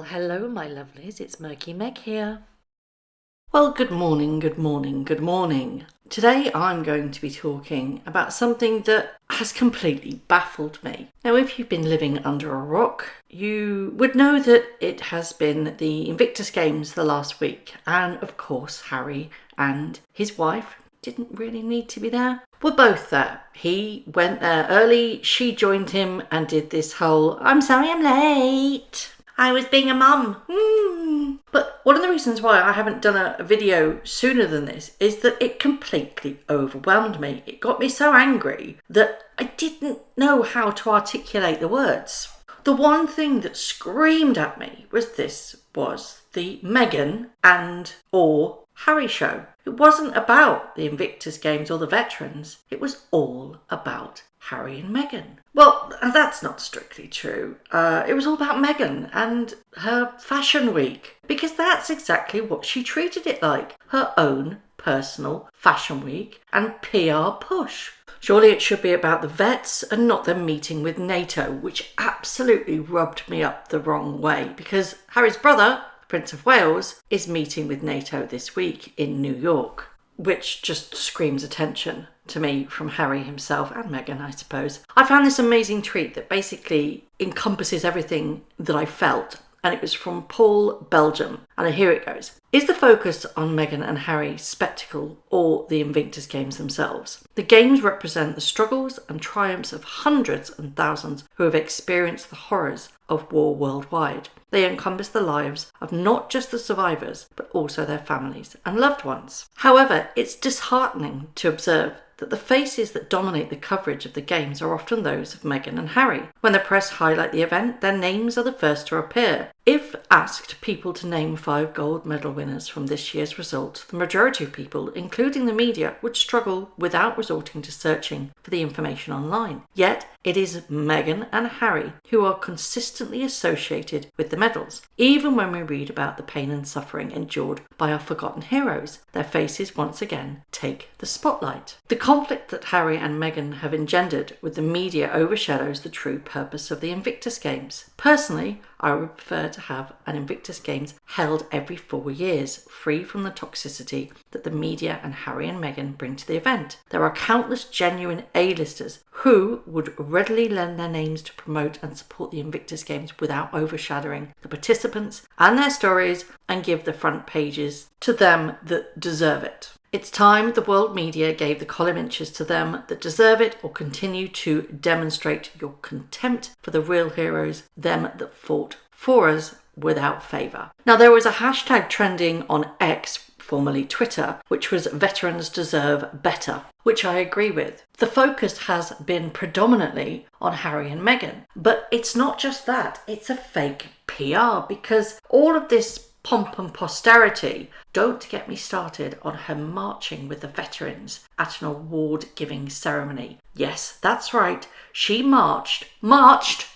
Well, hello, my lovelies. It's Murky Meg here. Well, good morning, good morning, good morning. Today I'm going to be talking about something that has completely baffled me. Now, if you've been living under a rock, you would know that it has been the Invictus Games the last week. And of course, Harry and his wife didn't really need to be there. We're both there. He went there early, she joined him and did this whole, I'm sorry I'm late. I was being a mum. But one of the reasons why I haven't done a video sooner than this is that it completely overwhelmed me. It got me so angry that I didn't know how to articulate the words. The one thing that screamed at me was the Meghan and or Harry show. It wasn't about the Invictus Games or the veterans. It was all about Harry and Meghan. Well, that's not strictly true. It was all about Meghan and her fashion week, because that's exactly what she treated it like. Her own personal fashion week and PR push. Surely it should be about the vets and not them meeting with NATO, which absolutely rubbed me up the wrong way, because Harry's brother, Prince of Wales, is meeting with NATO this week in New York, which just screams attention to me from Harry himself and Meghan, I suppose. I found this amazing tweet that basically encompasses everything that I felt, and it was from Paul Belgium, and here it goes. Is the focus on Meghan and Harry spectacle or the Invictus Games themselves? The games represent the struggles and triumphs of hundreds and thousands who have experienced the horrors of war worldwide. They encompass the lives of not just the survivors, but also their families and loved ones. However, it's disheartening to observe that the faces that dominate the coverage of the games are often those of Meghan and Harry. When the press highlight the event, their names are the first to appear. If asked people to name 5 gold medal winners from this year's result, the majority of people, including the media, would struggle without resorting to searching for the information online. Yet, it is Meghan and Harry who are consistently associated with the medals. Even when we read about the pain and suffering endured by our forgotten heroes, their faces once again take the spotlight. The conflict that Harry and Meghan have engendered with the media overshadows the true purpose of the Invictus Games. Personally, I would prefer to have an Invictus Games held every 4 years, free from the toxicity that the media and Harry and Meghan bring to the event. There are countless genuine A-listers who would readily lend their names to promote and support the Invictus Games without overshadowing the participants and their stories, and give the front pages to them that deserve it. It's time the world media gave the column inches to them that deserve it, or continue to demonstrate your contempt for the real heroes, them that fought for us without favour. Now, there was a hashtag trending on X, formerly Twitter, which was Veterans Deserve Better, which I agree with. The focus has been predominantly on Harry and Meghan, but it's not just that, it's a fake PR, because all of this pomp and posterity, don't get me started on her marching with the veterans at an award-giving ceremony. Yes, that's right, she marched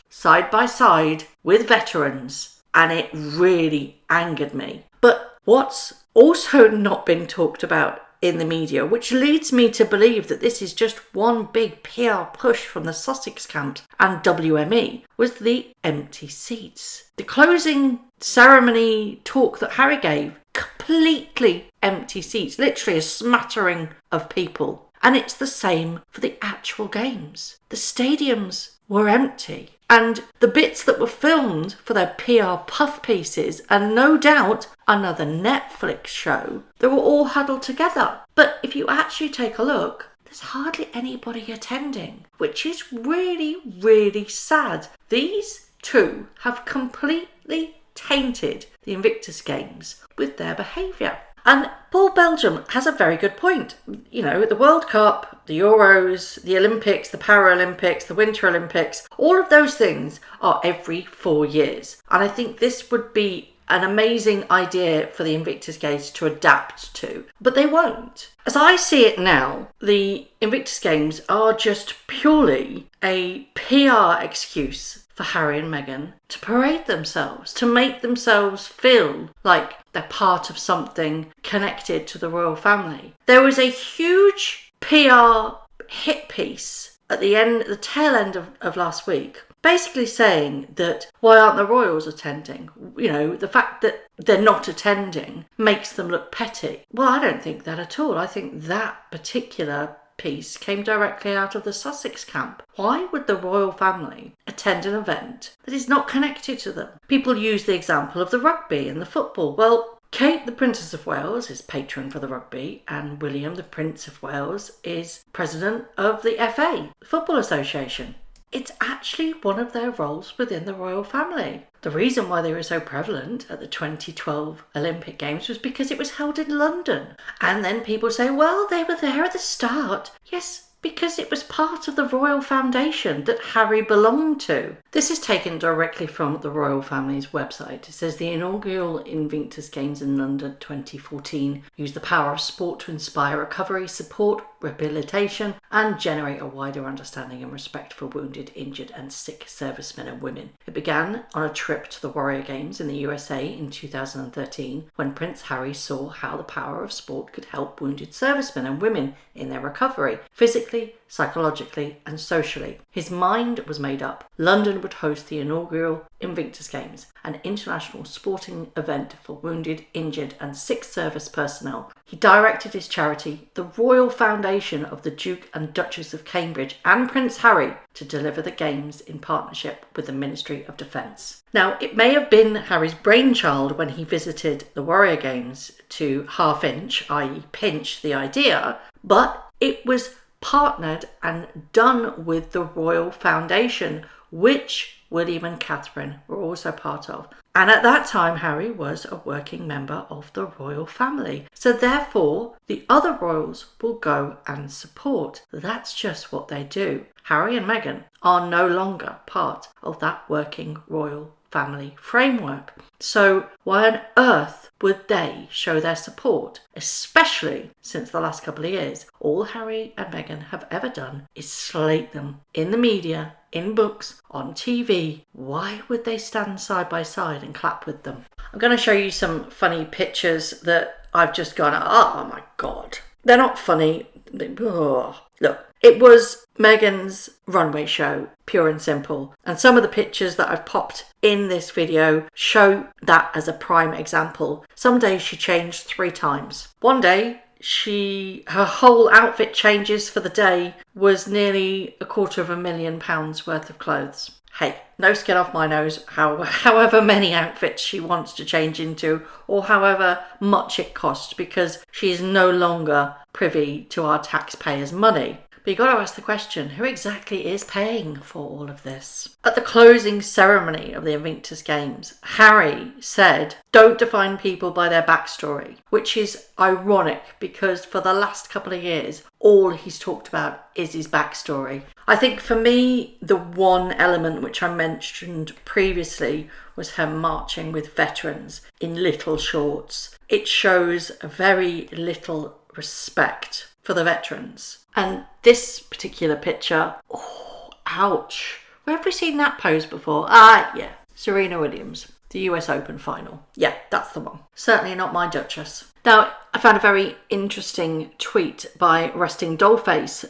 side by side with veterans, and it really angered me. But what's also not been talked about in the media, which leads me to believe that this is just one big PR push from the Sussex camp and WME, was the empty seats. The closing ceremony talk that Harry gave, completely empty seats, literally a smattering of people. And it's the same for the actual games. The stadiums were empty. And the bits that were filmed for their PR puff pieces, and no doubt another Netflix show, they were all huddled together. But if you actually take a look, there's hardly anybody attending, which is really, really sad. These two have completely tainted the Invictus Games with their behaviour. And Paul Belgium has a very good point. You know, the World Cup, the Euros, the Olympics, the Paralympics, the Winter Olympics, all of those things are every 4 years. And I think this would be an amazing idea for the Invictus Games to adapt to, but they won't. As I see it now, the Invictus Games are just purely a PR excuse for Harry and Meghan to parade themselves, to make themselves feel like they're part of something connected to the royal family. There was a huge PR hit piece at the tail end of last week basically saying that why aren't the royals attending? You know, the fact that they're not attending makes them look petty. Well, I don't think that at all. I think that particular piece came directly out of the Sussex camp. Why would the royal family attend an event that is not connected to them? People use the example of the rugby and the football. Well, Kate, the Princess of Wales, is patron for the rugby, and William, the Prince of Wales, is president of the FA, the Football Association. It's actually one of their roles within the royal family. The reason why they were so prevalent at the 2012 Olympic Games was because it was held in London. And then people say, well, they were there at the start. Yes, because it was part of the royal foundation that Harry belonged to. This is taken directly from the royal family's website. It says the inaugural Invictus Games in London 2014 used the power of sport to inspire recovery, support, rehabilitation, and generate a wider understanding and respect for wounded, injured, and sick servicemen and women. It began on a trip to the Warrior Games in the USA in 2013 when Prince Harry saw how the power of sport could help wounded servicemen and women in their recovery, physically, psychologically, and socially. His mind was made up. London would host the inaugural Invictus Games, an international sporting event for wounded, injured, and sick service personnel. He directed his charity, the Royal Foundation of the Duke and Duchess of Cambridge and Prince Harry, to deliver the Games in partnership with the Ministry of Defence. Now, it may have been Harry's brainchild when he visited the Warrior Games to half-inch, i.e. pinch the idea, but it was partnered and done with the Royal Foundation, which William and Catherine were also part of. And at that time, Harry was a working member of the royal family. So therefore, the other royals will go and support. That's just what they do. Harry and Meghan are no longer part of that working royal family framework. So why on earth would they show their support, especially since the last couple of years? All Harry and Meghan have ever done is slate them in the media, in books, on TV. Why would they stand side by side and clap with them? I'm going to show you some funny pictures that I've just gone, oh my God. They're not funny. Look, it was Meghan's runway show, pure and simple. And some of the pictures that I've popped in this video show that as a prime example. Some days she changed 3 times. One day, her whole outfit changes for the day was nearly £250,000 worth of clothes. Hey, no skin off my nose, however many outfits she wants to change into, or however much it costs, because she is no longer privy to our taxpayers' money. But you've got to ask the question, who exactly is paying for all of this? At the closing ceremony of the Invictus Games, Harry said, don't define people by their backstory, which is ironic because for the last couple of years, all he's talked about is his backstory. I think for me, the one element which I mentioned previously was her marching with veterans in little shorts. It shows very little respect for the veterans. And this particular picture, oh, ouch. Where have we seen that pose before? Yeah, Serena Williams, the US Open final. Yeah, that's the one. Certainly not my Duchess. Now, I found a very interesting tweet by Resting Dollface.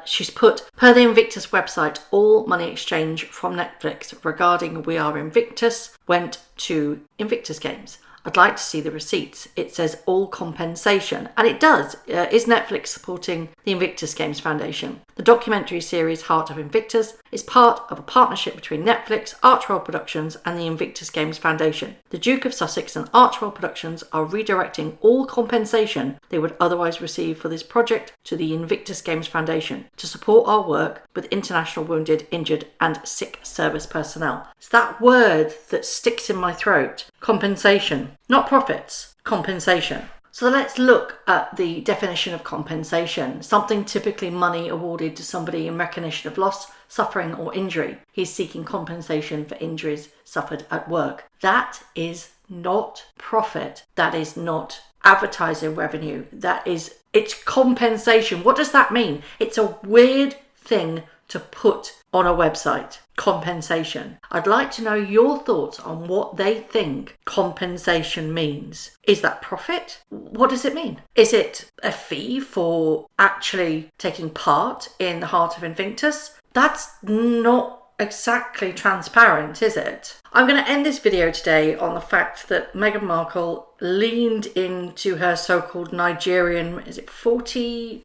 She's put, per the Invictus website, all money exchange from Netflix regarding We Are Invictus went to Invictus Games. I'd like to see the receipts. It says all compensation. And it does. Is Netflix supporting the Invictus Games Foundation? The documentary series Heart of Invictus is part of a partnership between Netflix, Archwell Productions and the Invictus Games Foundation. The Duke of Sussex and Archwell Productions are redirecting all compensation they would otherwise receive for this project to the Invictus Games Foundation to support our work with international wounded, injured and sick service personnel. It's that word that sticks in my throat. Compensation. Not profits, compensation. So let's look at the definition of compensation. Something typically money awarded to somebody in recognition of loss, suffering or injury. He's seeking compensation for injuries suffered at work. That is not profit. That is not advertising revenue. It's compensation. What does that mean? It's a weird thing to put on a website. Compensation. I'd like to know your thoughts on what they think compensation means. Is that profit? What does it mean? Is it a fee for actually taking part in the Heart of Invictus? That's not exactly transparent, is it? I'm going to end this video today on the fact that Meghan Markle leaned into her so-called Nigerian, is it 43%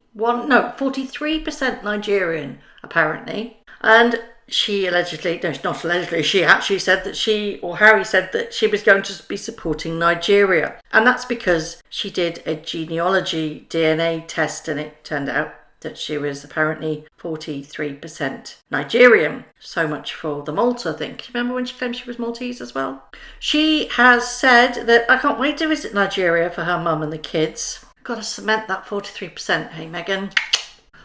Nigerian, apparently. And she allegedly, no, not allegedly, she actually said that Harry said that she was going to be supporting Nigeria. And that's because she did a genealogy DNA test and it turned out that she was apparently 43% Nigerian. So much for the Malta thing. Do you remember when she claimed she was Maltese as well? She has said that I can't wait to visit Nigeria for her mum and the kids. Got to cement that 43%, hey Meghan.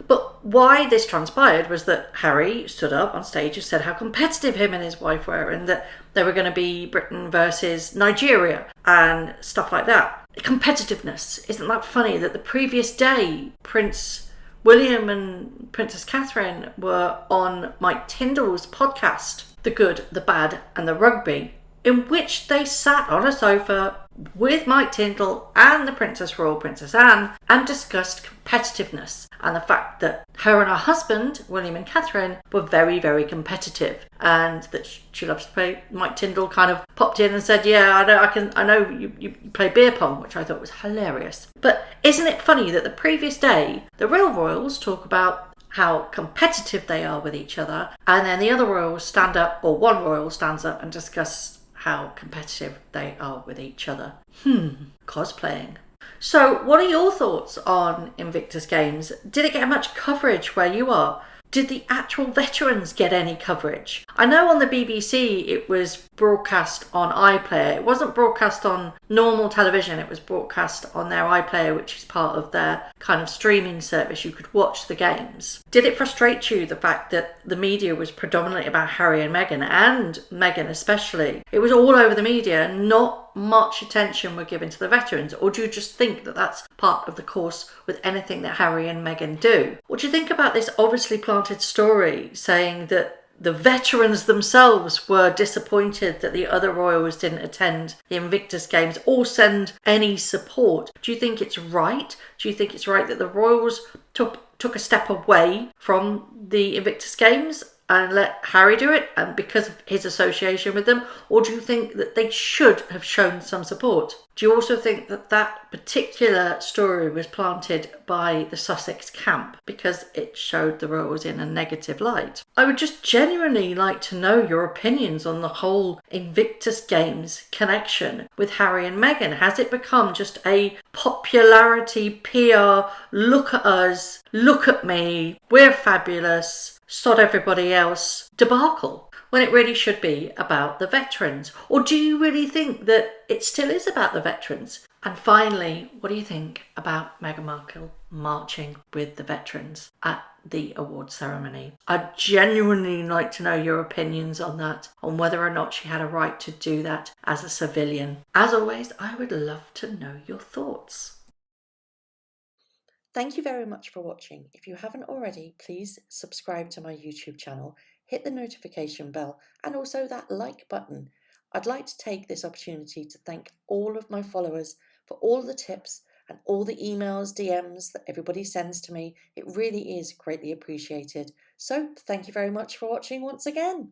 But why this transpired was that Harry stood up on stage and said how competitive him and his wife were and that they were going to be Britain versus Nigeria and stuff like that. Competitiveness. Isn't that funny that the previous day Prince William and Princess Catherine were on Mike Tyndall's podcast, The Good, the Bad and the Rugby, in which they sat on a sofa with Mike Tyndall and the Princess Royal, Princess Anne, and discussed competitiveness and the fact that her and her husband, William and Catherine, were very, very competitive and that she loves to play. Mike Tyndall kind of popped in and said, yeah, I know you play beer pong, which I thought was hilarious. But isn't it funny that the previous day, the real royals talk about how competitive they are with each other, and then the other royals stand up, or one royal stands up and discuss how competitive they are with each other. Cosplaying. So what are your thoughts on Invictus Games? Did it get much coverage where you are? Did the actual veterans get any coverage? I know on the BBC it was broadcast on iPlayer. It wasn't broadcast on normal television. It was broadcast on their iPlayer, which is part of their kind of streaming service. You could watch the games. Did it frustrate you, the fact that the media was predominantly about Harry and Meghan especially? It was all over the media, not much attention were given to the veterans? Or do you just think that that's part of the course with anything that Harry and Meghan do? What do you think about this obviously planted story saying that the veterans themselves were disappointed that the other royals didn't attend the Invictus Games or send any support? Do you think it's right? Do you think it's right that the royals took a step away from the Invictus Games and let Harry do it, and because of his association with them? Or do you think that they should have shown some support? Do you also think that that particular story was planted by the Sussex camp because it showed the royals in a negative light? I would just genuinely like to know your opinions on the whole Invictus Games connection with Harry and Meghan. Has it become just a popularity PR, look at us, look at me, we're fabulous, sod everybody else debacle, when it really should be about the veterans? Or do you really think that it still is about the veterans? And finally, what do you think about Meghan Markle marching with the veterans at the award ceremony? I'd genuinely like to know your opinions on that, on whether or not she had a right to do that as a civilian. As always, I would love to know your thoughts. Thank you very much for watching. If you haven't already, please subscribe to my YouTube channel, hit the notification bell and also that like button. I'd like to take this opportunity to thank all of my followers for all the tips and all the emails, DMs that everybody sends to me. It really is greatly appreciated. So thank you very much for watching once again.